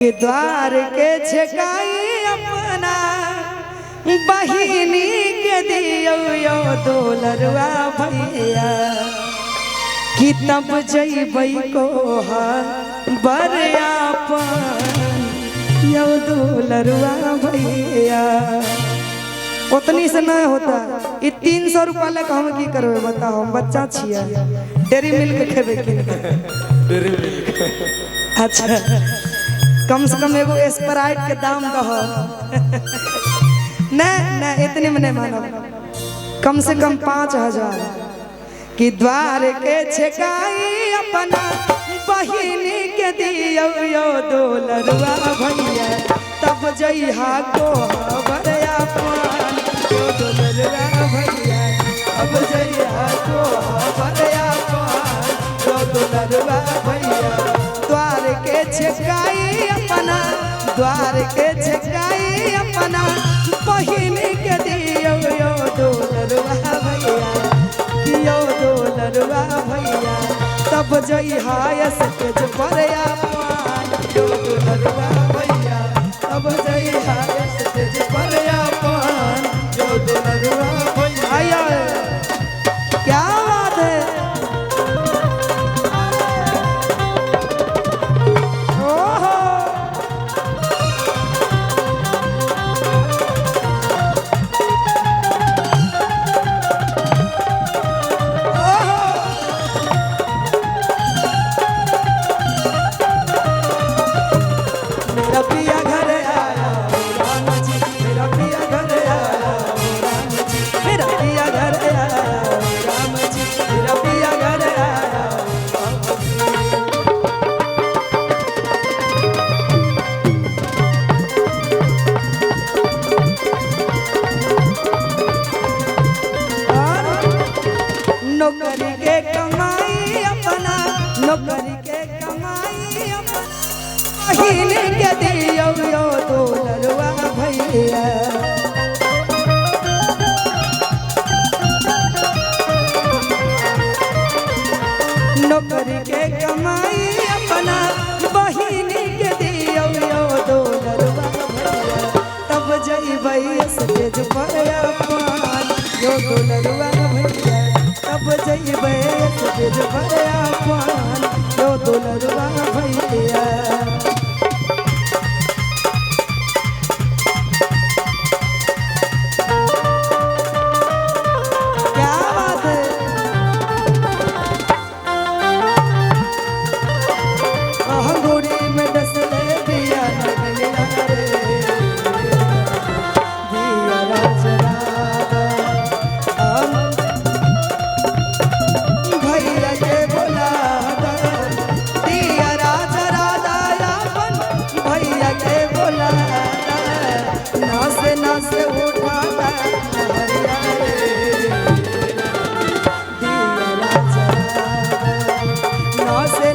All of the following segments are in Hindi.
द्वार के छकाई अपना बहिनी के दियो यो दोलरवा भैया कि तब जइबै को बरियापन यो दोलरवा भैया। उतनी से नहीं होता ये 300 रुपया लग हम की करबे बताओ। हम बच्चा छिया डेरी मिल्क खेबे कि डेरी मिल्क अच्छा कम से कम एगो स्प्राइट के दाम दहो नहीं इतने में नहीं मानो कम से कम 5000 कि द्वार के छकाई अपना बहिनी के दियो यो दोलरवा भैया तब जइहा को बरियापन यो दोलरवा भैया तब जइहा को बरियापन यो दोलरवा भैया। द्वार के छकाई अपना द्वार के छकाई अपना बहिनी के दियो यो दोलरवा भैया यो दोलरवा भैया तब जइहा स्टेज बरियापन यो दोलरवा भैया तब जइहा स्टेज बरियापन यो दोलरवा भैया। क्या बात है नौकरी के कमाई अपना नौकरी के कमाई अपना बहिनी के दियो यो दोलरवा भैया। नौकरी के कमाई अपना बहिनी के दियो यो दोलरवा भैया तब जइबै स्टेज बरियापन यो दोलरवा भैया तब जइबै स्टेज बरियापन यो दोलरवा भैया। क्या बात है अंगूरी में डसले दिया नगलिया रे दिया राजरा भैया के बोला दिया राजरा अपन भैया के बोला नासे उठा हरिया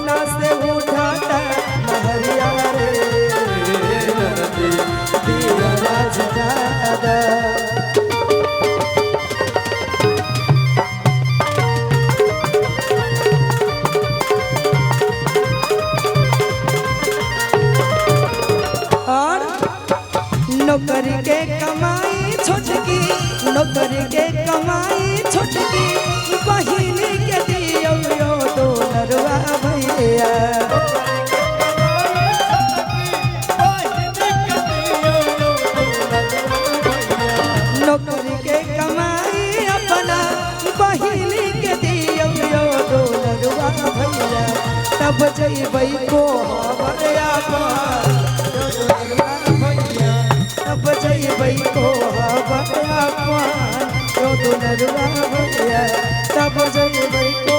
नासे उठाता महरिया रे दिया राजदादा। और नौकरी के कमाई छोटकी नौकरी के कमाई छोटकी बहिनी के दियो यो दोलरवा भैया। नौकरी के कमाई अपना बहिनी के दियो यो दोलरवा भैया तब जइबै को बरियापन यो दोलरवा भैया तब जइबै को बरियापन यो दोलरवा भैया तब जइबै को